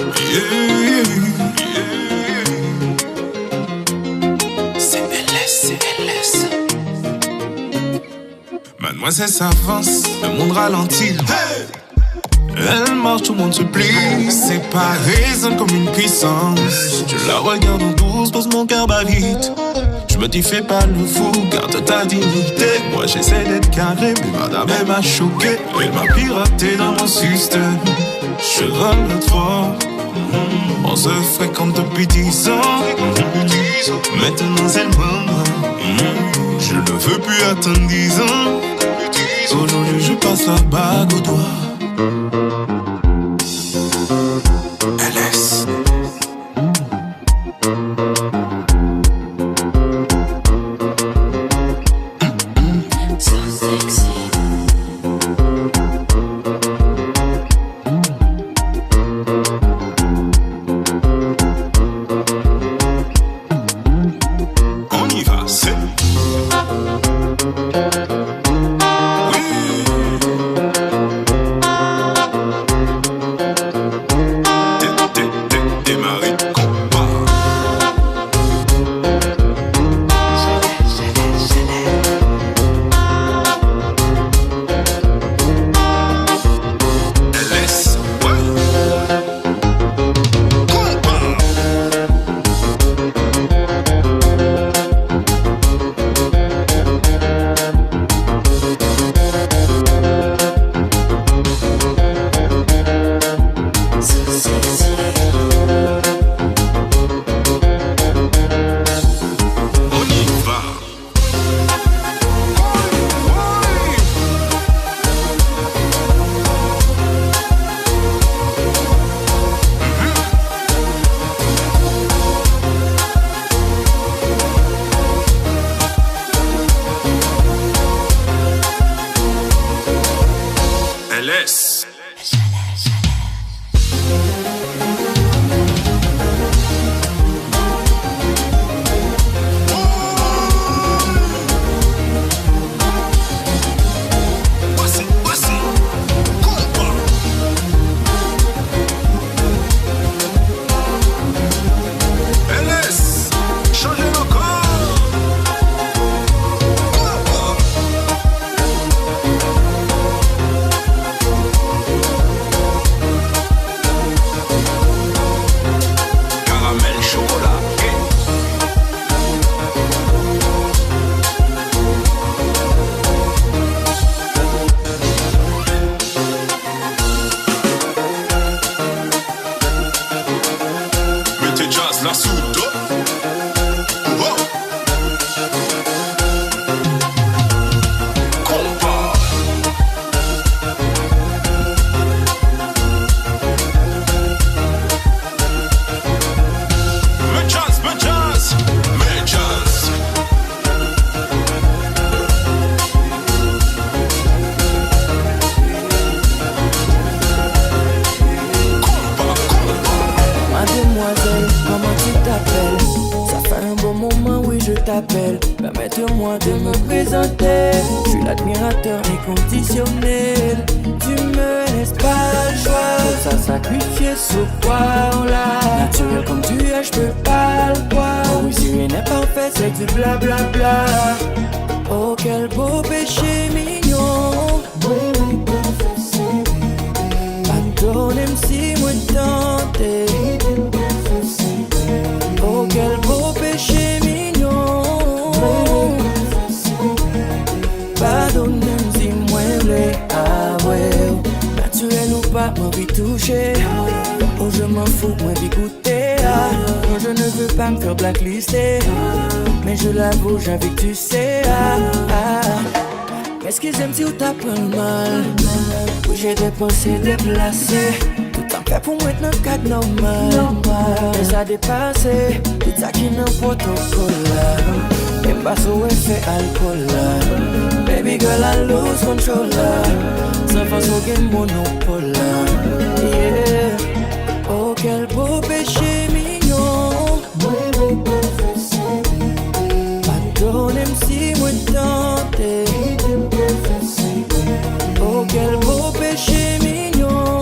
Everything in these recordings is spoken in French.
Yeah, yeah. CLS. Mademoiselle s'avance, le monde ralentit. Hey! Elle marche, tout le monde se plie. C'est pas raisonne comme une puissance. Je la regarde en douce, pose mon cœur bat vite. Je me dis fais pas le fou, garde ta dignité. Moi j'essaie d'être carré, mais madame elle m'a choqué. Elle m'a piraté dans mon système. Je râle trop. On se fréquente depuis 10 ans. Maintenant c'est le moment. Je ne veux plus attendre 10 ans. Aujourd'hui je passe la bague au doigt. LS. So sexy. On y va, c'est. Démarrer combat. LS, ouais. Combat. So sexy. On y va. LS. Voici, combat. LS, changez nos corps. Combat. Caramel, chocolat, mettez jazz la soude. Oh. Combat. Me jazz. Mademoiselle, comment tu t'appelles? Ça fait un bon moment, oui je t'appelle. Permette-moi de me présenter. Je suis l'admirateur inconditionnel. Tu me laisses pas le choix. Ça sacrifier sur quoi on l'a. Naturel comme tu es, je peux pas le voir. Oh oui, si rien n'est parfait, c'est du blablabla. Oh quel beau péché mignon. Pardonne-moi si moi tenté. Oh quel beau péché mignon. Pardonne-moi si moi l'ai. Ah ouais. Naturel ou pas, moi vie touché. Oh je m'en fous, moi vie goûter. Non je ne veux pas me faire blacklister. Mais je l'avoue, j'ai envie que tu sais. Qu'est-ce qu'ils aiment si on t'apprend le mal? Oui j'ai des pensées déplacées. Tout en fait pour moi être dans le cadre normal. Mais ça dépassé. Tout ça qui n'a protocole. Même pas sur effet alcool. Baby girl I lose control. Sans façon qu'un monopole. Yeah. Oh quel beau péché mignon. Pardonne-moi si moi tenté. Oh quel beau péché mignon.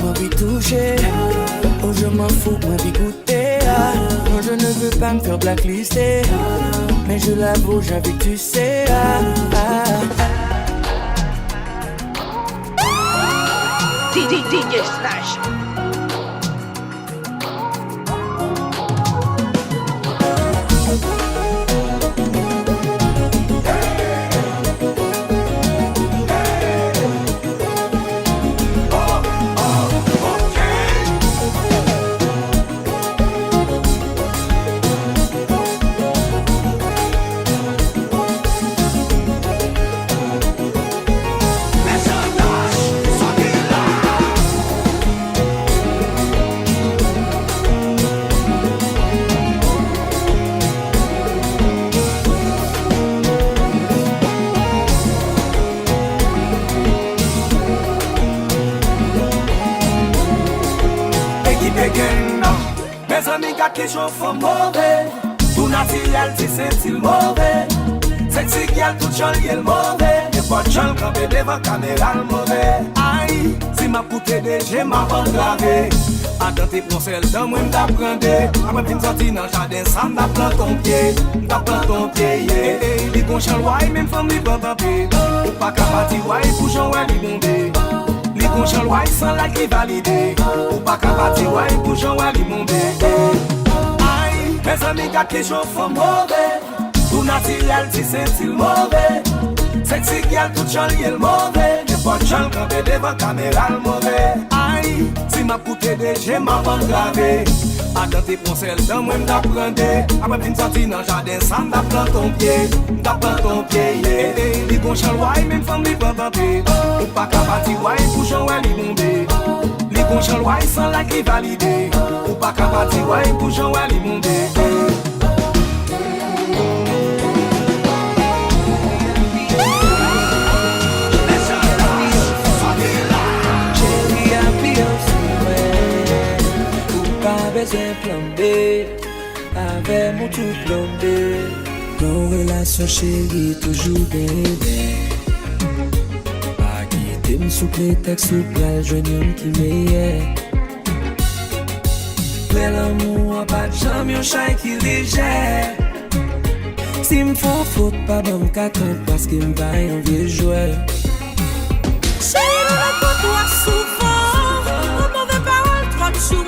moi puis toucher. Oh je m'en fous, moi puis goûter. Non je ne veux pas me faire blacklister, mais je l'avoue, j'ai envie que tu sais. DJ Slash. Qui chauffe mauvais, tout naturel, tu sens-il mauvais. Sexy girl, tout chol, yel mauvais. Y'a pas de chol, campé devant caméra, le mauvais. Aïe, si ma coûté de j'ai ma bande gravée. Attends, t'es pour celle de moi, m'd'apprendre. Après, fin sorti dans le jardin, ça m'd'apprend ton pied. M'd'apprend ton pied, yeah. Les gon chol, ouais, même femme, li pas papé. Ou pas capati, ouais, bouchon, ouais, li bondé. Les gon chol, ouais, sans la qui validé. Ou pas capati, ouais, bouchon, ouais, li bondé. Mes amis gars qui chauffent mauvais, tout naturel, tu sens-il mauvais. Sexy girl, tout chol, yel mauvais. Y'a pas de chol, campé devant caméra, le mauvais. Aïe, si ma coûté de j'ai ma bande gravée. Attends, t'es pour celle de moi, m'd'apprendre. Après, fin sorti dans le jardin, ça m'd'apprend ton pied. M'd'apprend ton pied, yeah. Les gon chol, ouais, même femme, li pas papé. Ou pas capati, ouais, bouchon, ouais, li bondé. Les gon chol, ouais, sans la qui validé. Ou pas capati, ouais, bouchon, ouais, li bondé. Besoin plombé, avec mon tout plombé. Nos relations chérie toujours bébé. Pas quitter me sous prétexte ou pral jeune homme qui meilleur. Près l'amour, pas de jambe, yon chien qui légère. Si m'font faute, pas bon qu'attendre parce qu'il m'va un vieux joueur. Chérie, raconte-toi souvent, aux mauvaises paroles, trop de chou.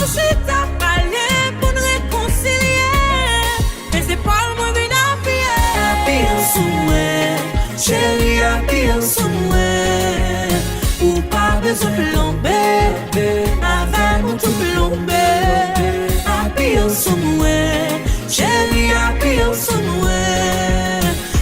Je t'ai parlé pour nous réconcilier. Mais c'est pas le moins bien appuyé. Appuyé sous moi, chérie, appuyé sous moi. Ou pas besoin de plomber, avec mon tout plomber. Appuyé sous moi, chérie, appuyé sous moi.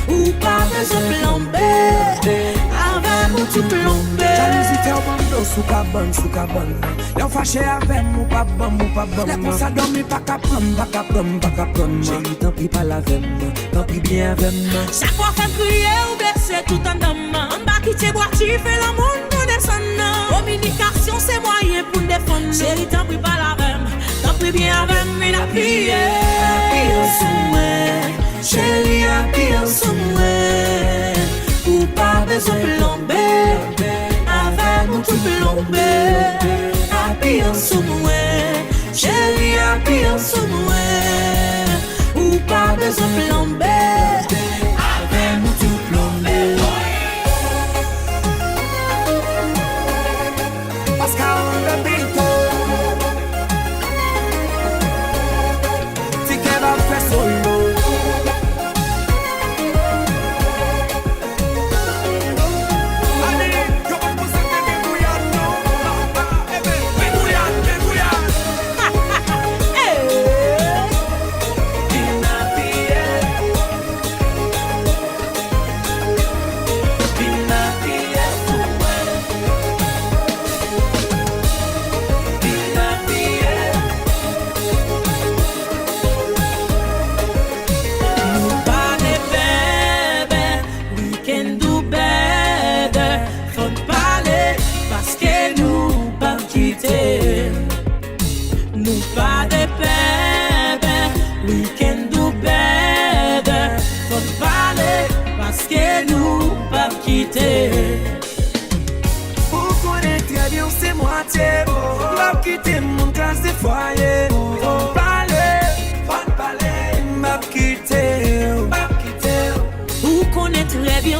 Ou pas besoin de plomber, avec mon tout plomber. Jalousie fait un bando sous cabane. L'on fâché avec moi, pas bon. Les pour ça dormir, pas qu'à prendre. Chérie, tant pis pas la veine, tant pis bien avec moi. Chaque fois fait crier ou blesser tout en dame. On va quitter boire, tu fais l'amour, nous descendons. Communication, c'est moyen pour défendre. Chérie, tant pis pas la veine, tant pis bien avec moi, la prière. Appuyez sur moi, chérie, appuyez sur moi. Ou pas besoin de plomber, avec mon tout plomber. Appuyez sur moi, chérie, appuyez sur moi. Ou pas besoin de plomber, avec mon tout plomber. Parce qu'on répète, si qu'elle va faire solo.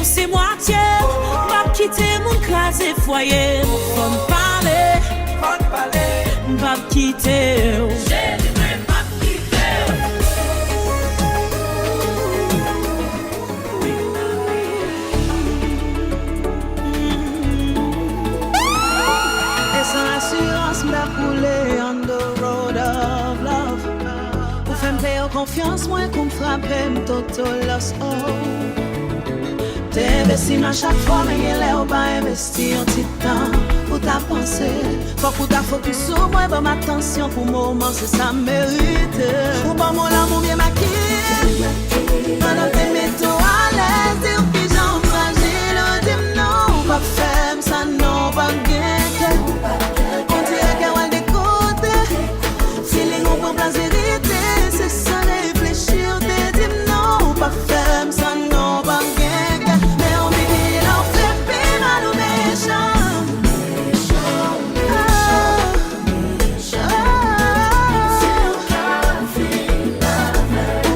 c'est moitié. Pas quitter mon classe et foyer. Faut me parler. Pas quitter. M'a coulé on the road of love. Ou fait me faire confiance, moi qu'on frappe, m'toto lost all. T'es investi à chaque fois, mais il est au bas investi un petit temps pour ta pensée. Faut que ta focus sur moi, bon attention pour moment, c'est ça mérite. Ou bon mon amour bien maquillé, pendant que t'es toi à l'aise, dire que j'en fragile, dis non, pas femme, ça non, pas gain. C'est ça réfléchir, t'es dit non, pas ferme, ça non, pas gang. Mais on me dit, l'on fait plus mal ou méchant.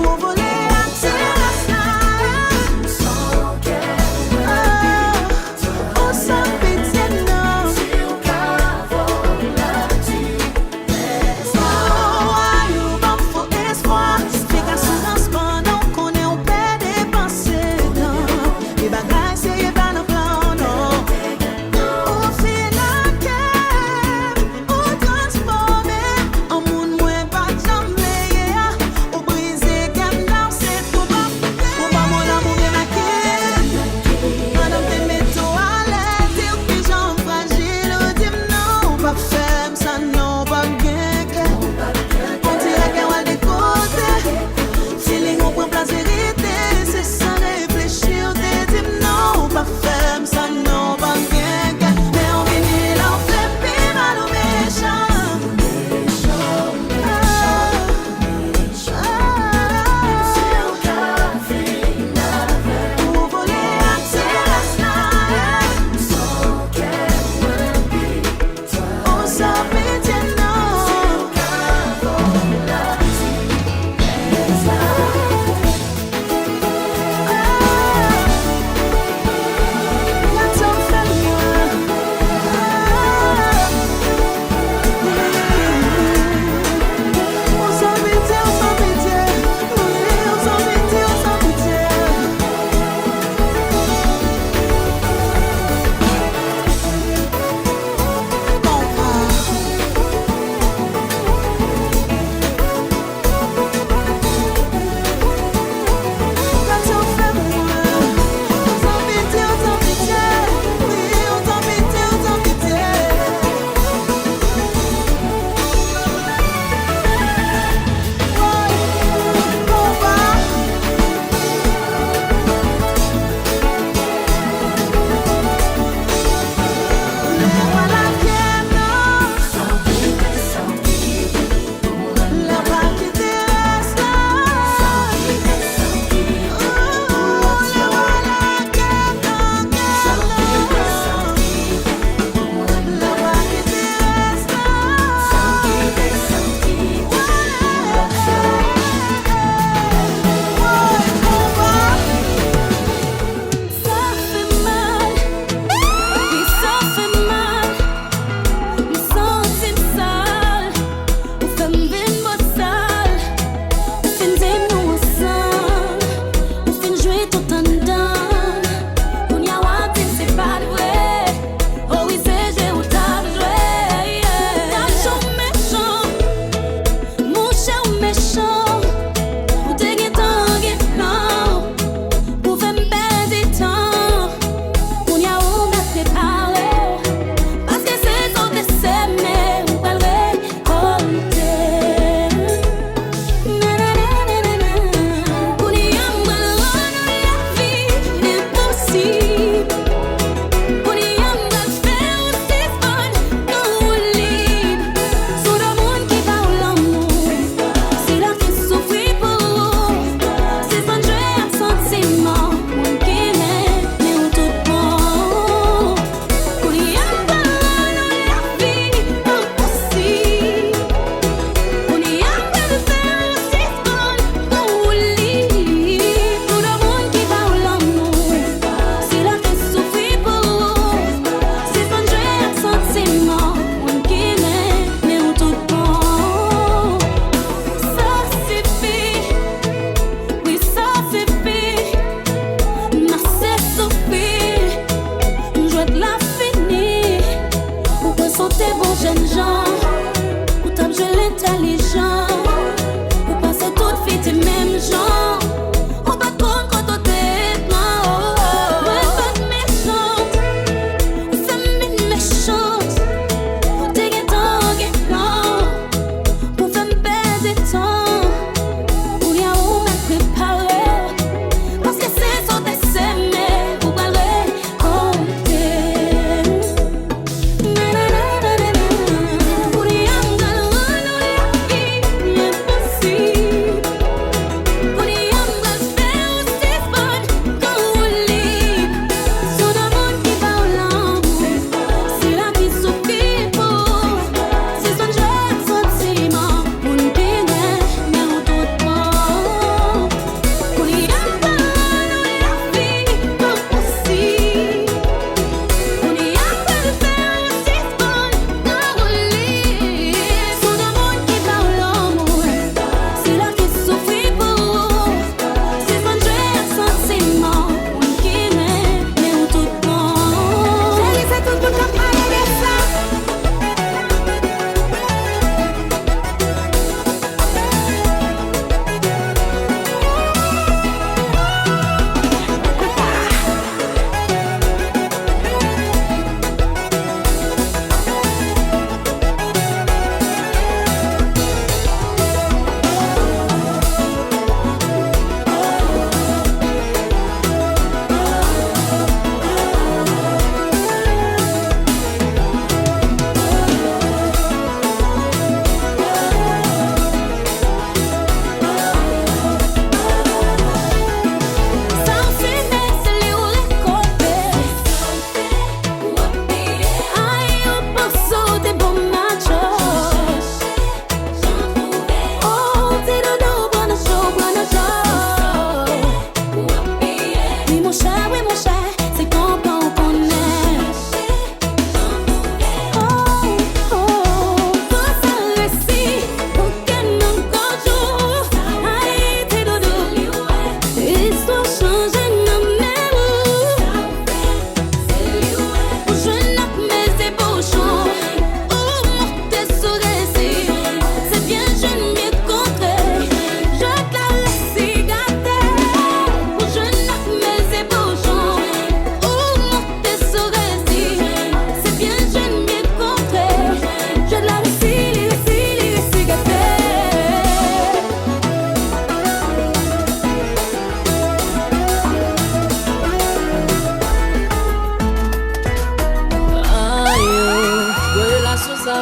Pour voler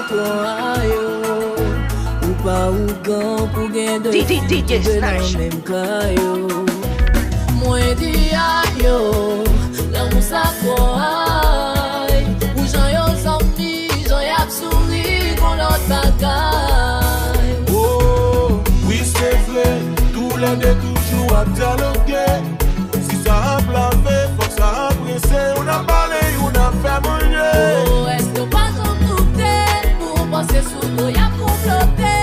quoi yo. Ou pas ou gan pour gagner de DJ Snash. même caillou. Moi dis ayo, l'amour ça quoi. Ou j'en yo zami, j'en y a souri qu'on l'autre bagaille. Oh, oui c'est vrai, tous les deux toujours à dialoguer. Si ça a plavé, faut que ça a pressé. On a parlé, on a fait manger. Oh, est-ce que pas comme tout est, pour penser sous nous y'a comploté.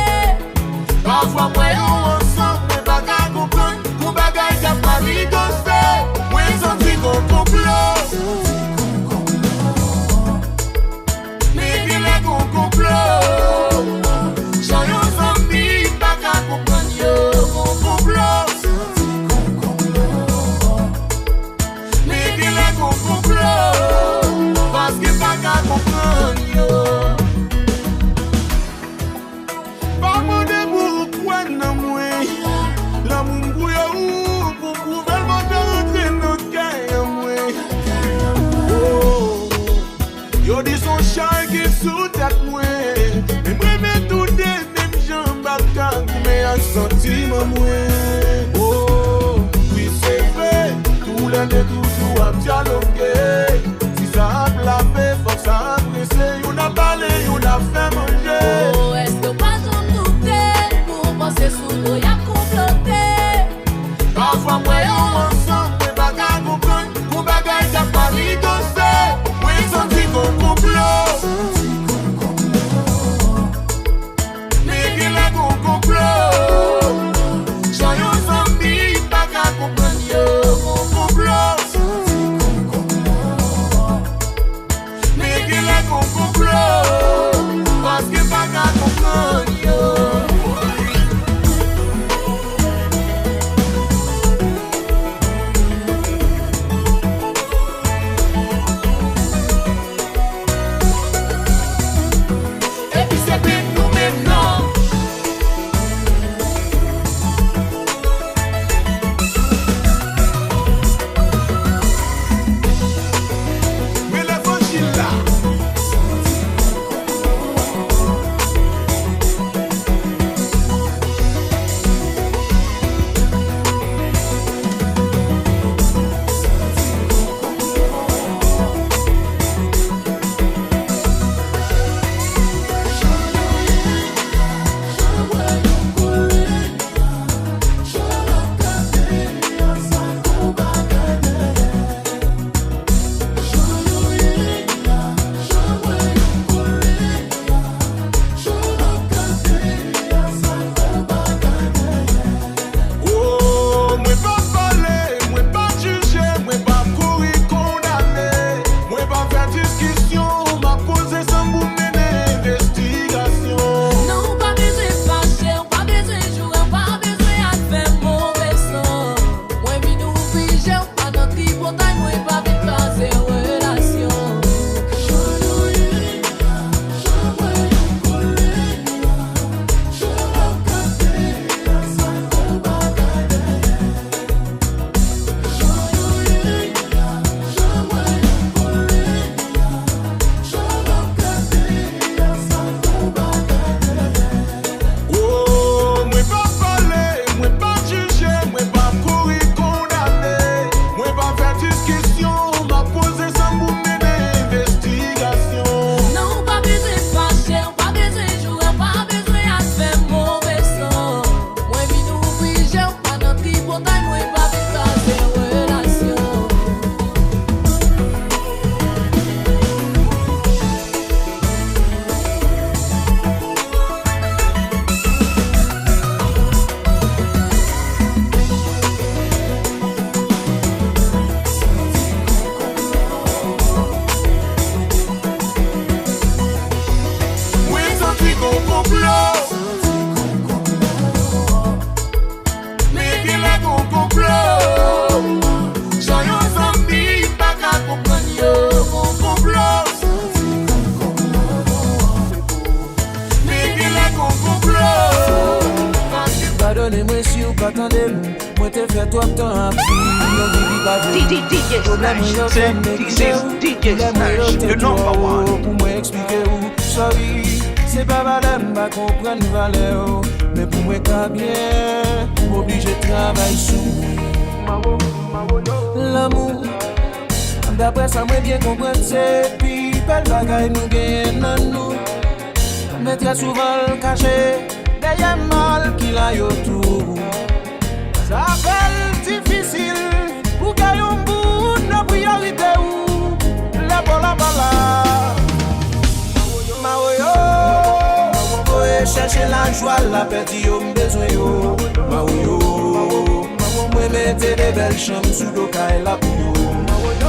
Parfois moi on ensemble, mais pas qu'à comprendre. Pour bagaille y'a pas rigosé. Moi senti qu'on complot. Mais il est qu'on complot. J'en ai ensemble, pas qu'à comprendre yo qu'on complot. Mais il est qu'on complot. Parce que pas qu'à comprendre yo. Pas mon debout, quoi non moi. L'amour bouillon pour prouver le monde rentrer dans le cœur moi. Oh, yo dit son chien qui sous tête moi. Mais moi mets tout des mêmes jambes à gang mais un sentiment moi. Oh, oui c'est vrai, tous les deux toujours à dialoguer. Si ça a plavé, faut que ça a pressé. On a parlé, on a fait manger. Oh, est-ce que pas comme tout est, pour penser sous nous y'a comploté. Parfois moi on ensemble, mais pas qu'à comprendre. Pour bagaille y'a pas rigosé. Moi senti qu'on complot. Mais il est qu'on complot. J'en ai ensemble, pas qu'à comprendre yo qu'on complot. Mais il est qu'on complot. Parce que pas qu'à comprendre yo. Et puis c'est bien nous maintenant. Mais la franchise là. Oh, moi pas parler, moi pas juger, moi pas courir condamner, moi pas faire discussion, m'a posé sans vous mener investigation. Non, pas besoin de fâcher, pas besoin de jouer, pas besoin de faire mauvais sang. Moi, vi nous oblige, pas dans tripotaille, moi, pas vite casser relation. Oh, moi pas parler, moi pas juger, moi pas courir condamner, moi pas faire discussion, m'a posé sans vous mener investigation. Non, pas besoin de fâcher, pas besoin de jouer, pas besoin de faire mauvais sang. Moi, vi nous oblige, pas dans tripotaille, moi, pas vite casser relation. Moi senti qu'on complot. Mais il est qu'on complot. J'en ai ensemble, pas qu'à comprendre yo qu'on complot. Mais il est qu'on complot. Pardonnez-moi si vous pas attendez, moi te fait toi temps à DJ Snash, DJ Snash, the number one. Pour moi expliquer où, sorry. c'est pas valeur, pas comprendre valeur. Mais pour moi, qu'à bien, obligé de travailler sous l'amour. D'après ça, moi bien comprendre, c'est puis belle bagaille nous gagne dans nous. Mais très souvent le caché, derrière mal qu'il a autour. Ça fait difficile pour gagner un bout de priorité ou la bola. Maoyo, chercher la joie, la paix, yo besoin yo. Maoyo, moi mettez des belles chambres sous le caille la pour yo.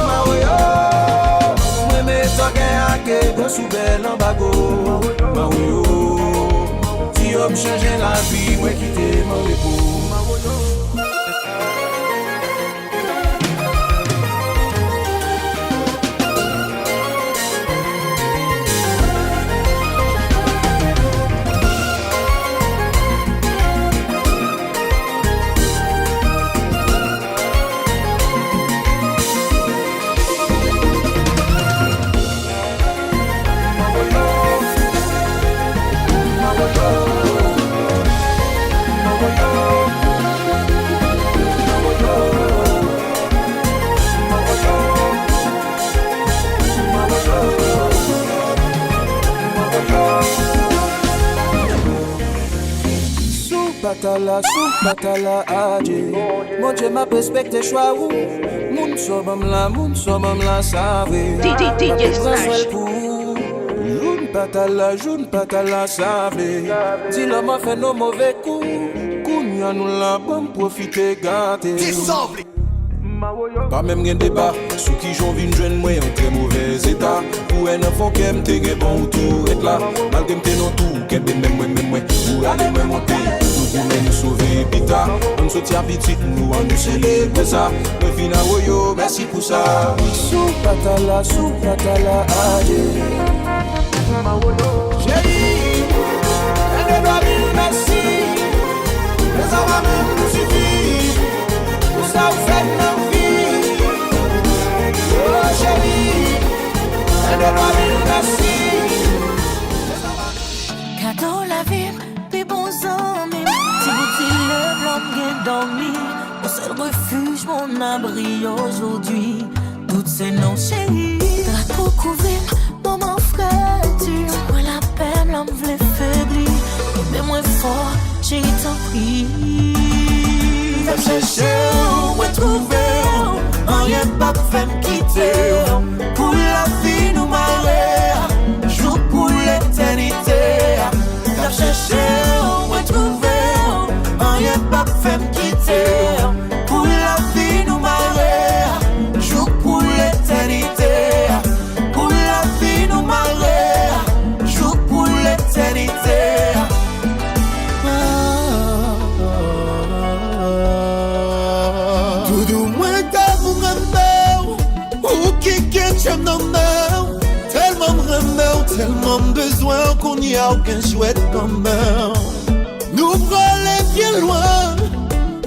Maoyo, moi mettez un gars go sous belle en bago. Maoyo, si yo me changer la vie, moi quitter mon repos. Batala adje. Mon Dieu m'a respecté choix ou moun somam la save. DJ Slash. Joun patala save. Si l'homme a fait nos mauvais coups, kounya nous la bonne profiter gâter. Pas même gen débat, sous qui j'en vin jeune moi en très mauvais état. Pour un enfant qui aime te bon tout être là. Malgré m'te non tout, qu'elle même moi. Pour aller me monter, pour nous sauver pita. On se tient petit, nous on nous célèbre ça. Le final yo, merci pour ça. Sous patala aïe. Chérie, elle ne doit dire merci. Mais ça va même nous suffire. Pour ça vous faites nos vies. Oh chérie, elle ne doit dire merci. Cadeau la vie, puis bons amis. Si vous dites le blanc bien dormi, mon seul refuge, mon abri aujourd'hui. Toutes ces noms chéris, drapeau couvert, moment fracture. Moi la peine, l'homme voulait faiblir. Mais moins fort, j'ai t'en prie. T'as cherché où est trouvé, rien pas fait me quitter. Pour la vie nous marrer, joue pour l'éternité. T'as cherché où est trouvé, rien pas fait me quitter. Pour la vie nous marrer, joue pour l'éternité. Pour la vie nous marrer, joue pour l'éternité. Tout du moins t'as mon remède, ou qui j'aime dans l'air. Tellement me remède, tellement besoin qu'on n'y a aucun chouette comme elle. Nous aller bien loin,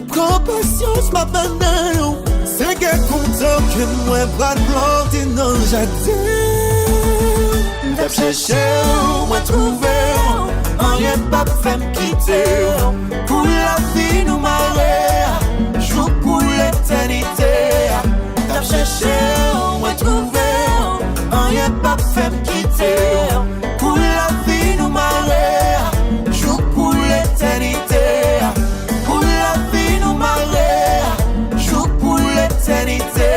prends patience ma banane. C'est qu'elle content que moi pas de planter dans le jardin. T'as cherché où moi trouver, rien pas fait me quitter. Pour la vie nous marrer, joue pour l'éternité. T'as cherché où moi trouver, rien pas fait me quitter. Pour la vie nous marrer, joue pour l'éternité. Pour la vie nous marrer, joue pour l'éternité.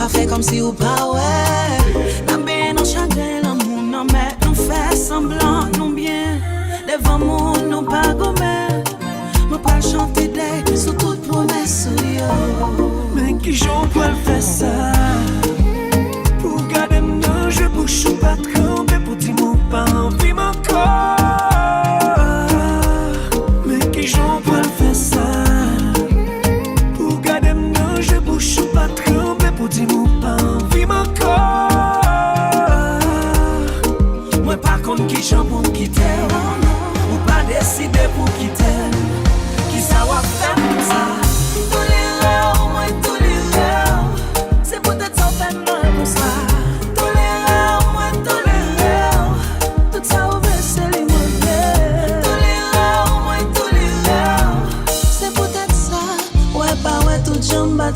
Pas fait comme si ou pas ouais. N'a bien non chagrin l'amour non mais nous fait semblant non bien. Devant moi nous pas gommé. Moi pas chanter des sous toute promesse yo. Mais qui j'en peux faire ça? Pour garder mon je bouge ou pas tremper pour dire mon pas envie mon corps. Mais qui j'en peux faire ça? Pour garder mon je bouge ou pas tremper pour dire mon pas envie mon corps. Moi par contre qui j'en pour quitter ou pas décider pour quitter. Qui ça va faire comme ça?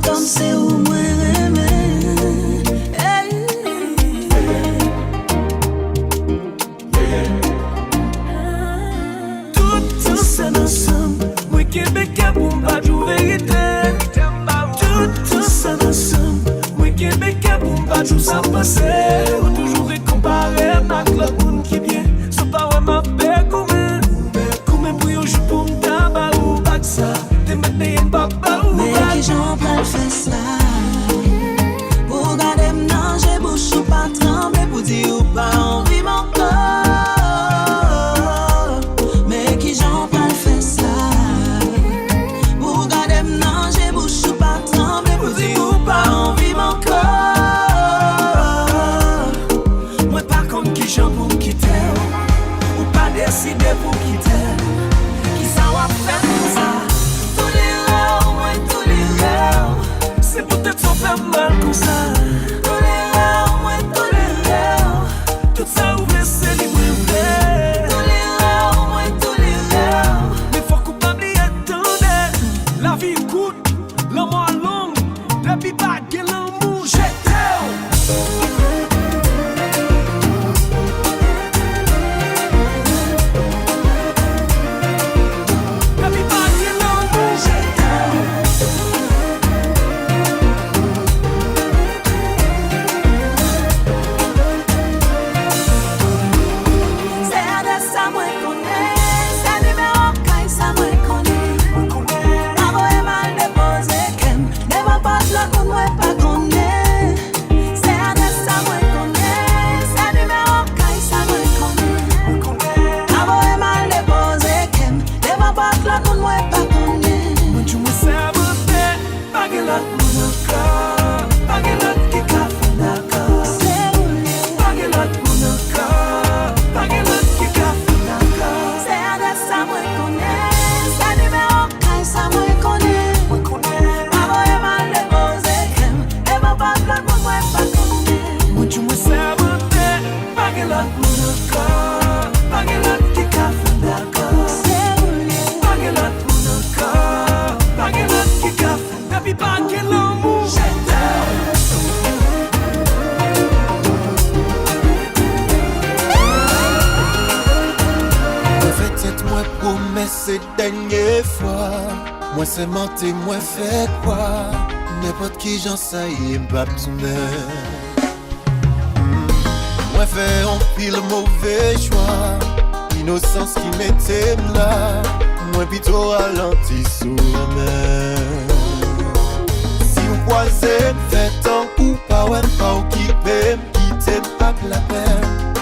Comme c'est où moi aimer. Tout ensemble, moi Québécois pour m'badou vérité. Tout ensemble, moi Québécois pour m'badou ça passé. Ou toujours récomparé avec l'autre monde qui bien. Sans pas vraiment faire comme pour yo je pour m'taba ou bac ça. T'es maintenant une papa ou mais qui j'en peux faire ça? Pour garder mon j'ai bouche ou pas trembler pour dire ou pas envie mon corps. Mais qui j'en peux faire ça? Pour garder mon j'ai bouche ou pas trembler pour dire ou pas envie mon corps. Moi par contre qui j'en pour quitter ou pas décider pour quitter. Qui ça va faire comme ça? C'est peut-être sans faire mal comme ça. Tolérant, moi tolérant. Tout ça ouvre c'est libre vrai. Tolérant, moi tolérant. Mais faut coupable y attendre. La vie coûte, l'amour long. Depuis pas que l'amour jette. C'est dernière fois, moi c'est menté, moi fait quoi? N'importe qui j'en sais, m'pas tourner. Moi fait un pile mauvais choix, innocence qui m'était là. Moi plutôt ralenti sous la mer. Si vous croisez, faites un coup, pas ouais, pas ou qui t'aime pas la peine.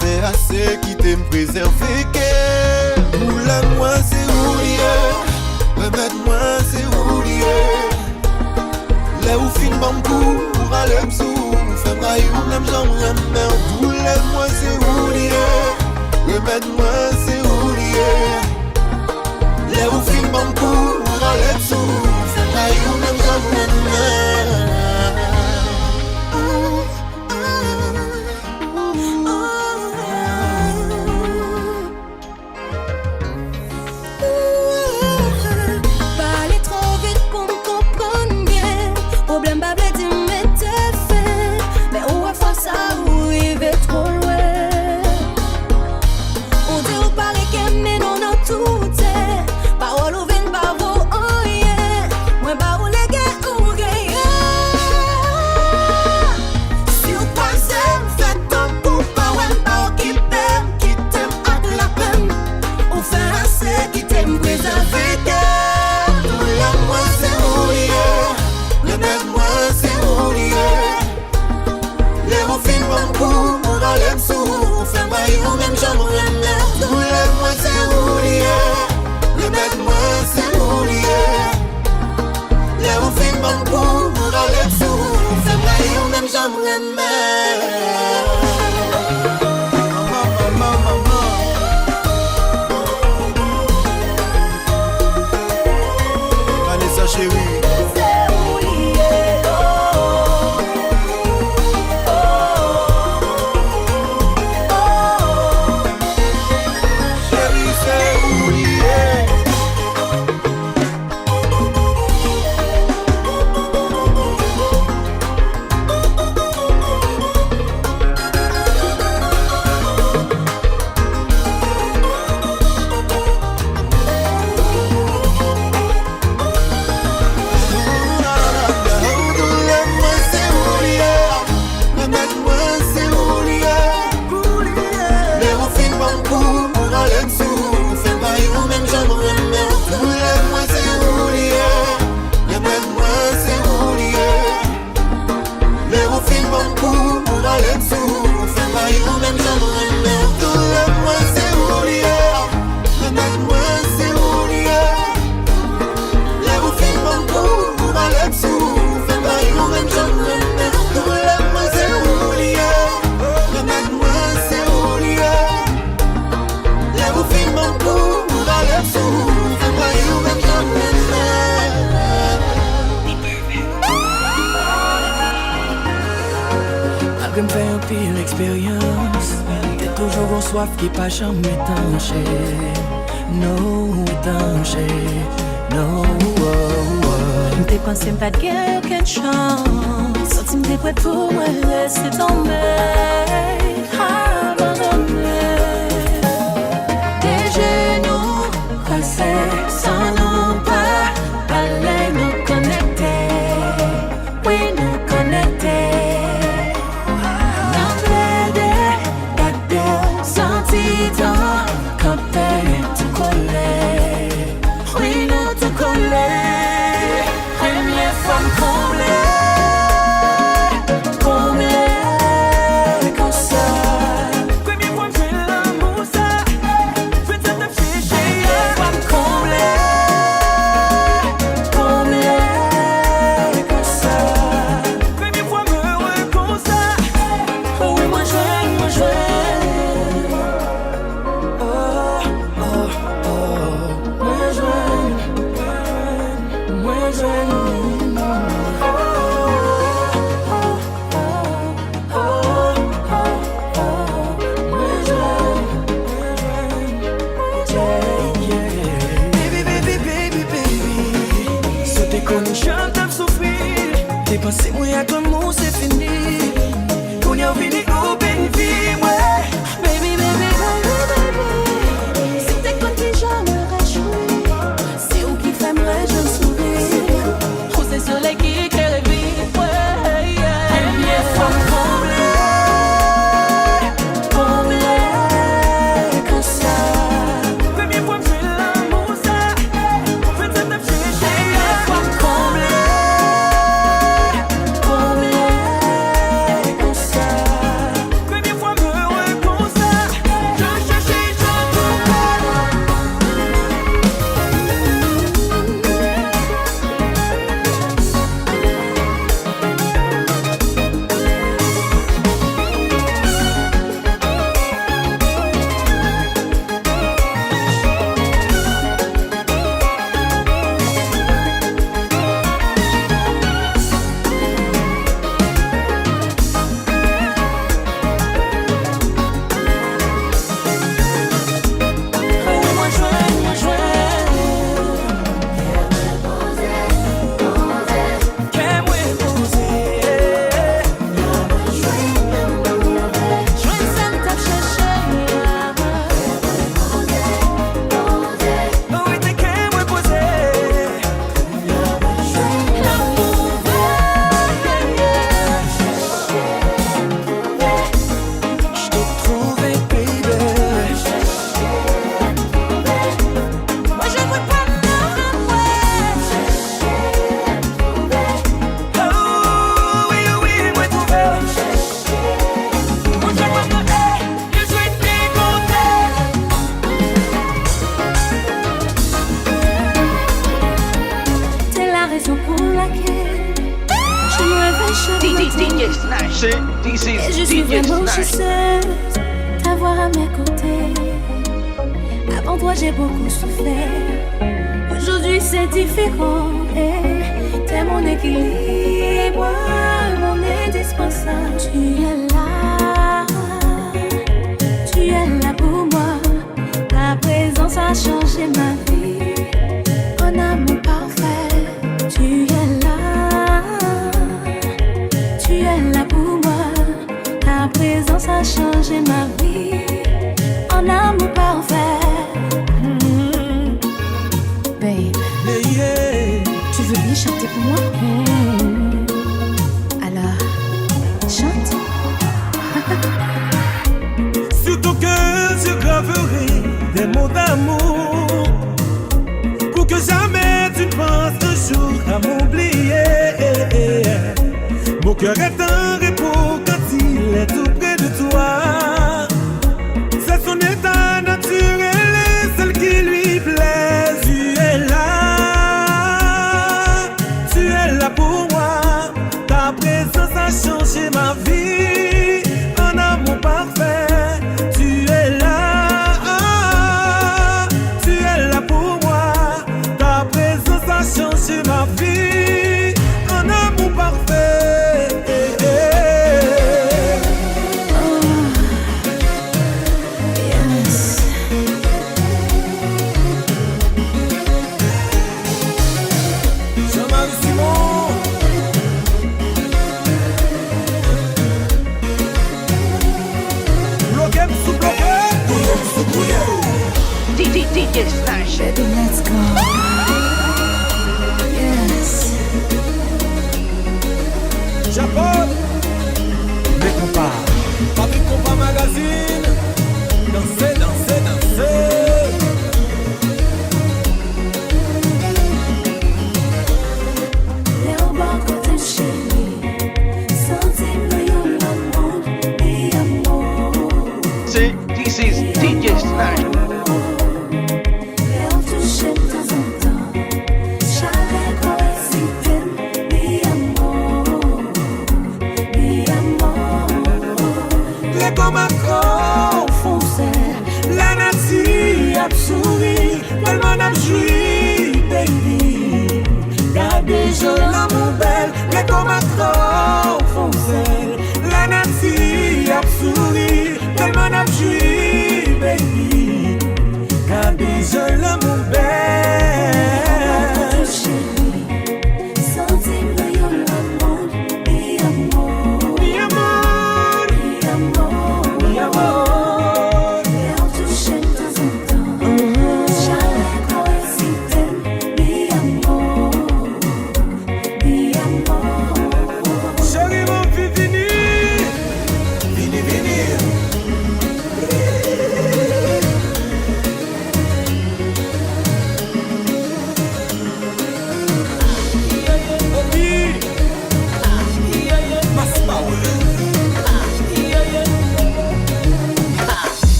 C'est assez qui t'aime préserver qu'elle. Moulin-moi c'est où lié, remette-moi c'est où lié. Là où fin bon coup, pour aller m'sou, fais maille ou l'aime j'en remets. Moulin-moi c'est où lié, remette-moi c'est où lié. Là où fin bon coup, pour aller m'sou, fais maille ou l'aime j'en remets. Problème pas blé, tu m'étais fait. Mais où est-ce que ça, oui? j'aimerais Vanessa chérie. Malgré me faire un pile l'expérience, t'es toujours en soif qui pas jamais étanché. No, étanché. No, oh, oh. T'es pensé pas de guerre, aucune chance. Senti m'es prêt pour moi, laisser tomber. Abandonner. Des genoux cassés, sans nous pas aller nous connecter. Oui, nous connecter. Comblé, DJ Snatch. This Et je is suis DJ vraiment Snatch. chanceuse d'avoir à mes côtés. Avant toi j'ai beaucoup souffert. Aujourd'hui c'est différent. T'es mon équilibre, mon indispensable. Tu es là pour moi. Ta présence a changé ma vie. Un amour parfait. Tu es là pour moi. Ta présence a changé ma vie. Un amour parfait. Babe, tu veux bien chanter pour moi? Alors, chante. Sur ton cœur, je graverai des mots d'amour pour que jamais tu ne penses un jour à m'oublier. Mon cœur est un repos quand il est tout près de toi. C'est son état naturel et celle qui lui plaît. Tu es là pour moi. Ta présence a changé ma vie. Un amour parfait. Tu es là pour moi. Ta présence a changé ma vie. Un amour parfait. DJ Snatch. Baby, let's go. Yes. Japon, les compas, Patrick Compas Magazine. Danser, danser, danser. Les embars côté chérie. Sentez-moi yon l'amour et amour. This is DJ Snatch. Comme un confonsé, la nature a souri, tellement n'a joui, baby. Gardez je l'amour belle, mais comme un confonsé, la nature a souri, tellement n'a joui, baby. Gardez je l'amour belle.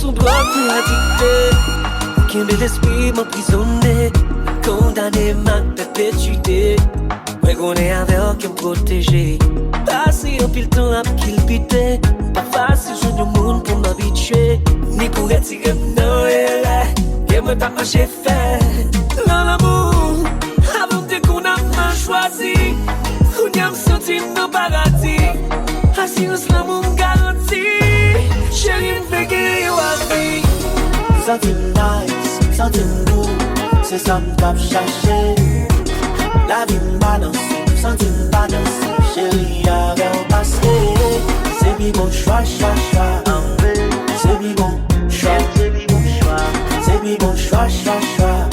Sous droit addicté, aucun de l'esprit m'emprisonné, condamné ma perpétuité. Ouais, qu'on est avec aucun protégé. Passé un pile temps à qu'il pité. Pas facile, je ne monde pour m'habituer. Ni pour retirer non, et là, que moi t'as pas j'ai fait. Dans l'amour, avant de qu'on a mal choisi, on y a me senti dans le paradis. Assurance l'amour garantie. Chérie, me fait guérir à vie. Something nice, something good, c'est ça me tape chercher. La vie me balance, something balance. Chérie, avec un passé. C'est mi bon choix, choix, choix. C'est mi bon choix, c'est mi bon choix. C'est mi bon choix, choix, choix.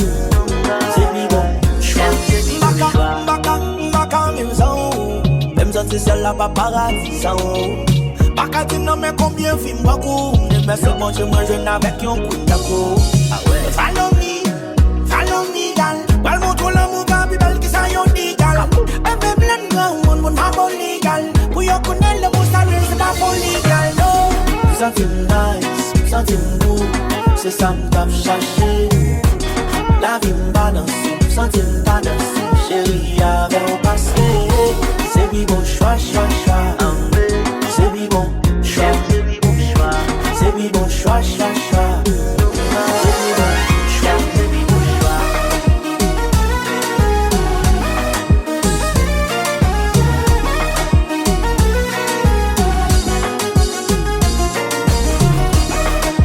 C'est mi bon choix, c'est mi bon choix. Mbaka, maison. Même ça, c'est celle-là, pas paradis, ça. Baka di nan men combien film beaucoup. Mais c'est bon, je mange avec un coup d'ako. Follow me, gal. Wal montre l'amour gabi bel qui sa yon di gal. Ebe blen gan, mon haboli gal. Pour yon connaître le mousse à l'huile, c'est pas poli gal, no. Something nice, something good, c'est ça m'tap cherché. La vie m'balance, something balance. Chérie, avec un passé. C'est choix, choix, choix. C'est bi bon choix, c'est bi bon choix. C'est bi bon choix, choix, choix. C'est bi bon choix, c'est bi bon choix.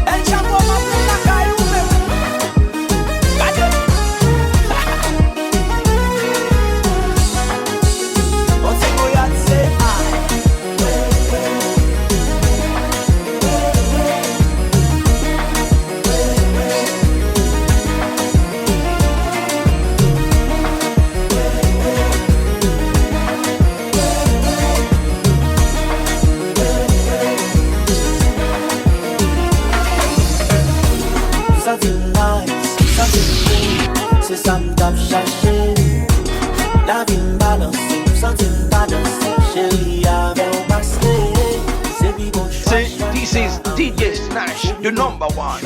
El Chapo va por la calle, Cállate. Once voy a hacer Something nice, something cool. C'est ça m'tape chercher. La vie m'balance, something balance. Chérie, avec au passé. C'est bi bon choix. Say, this is DJ Snash, the number one.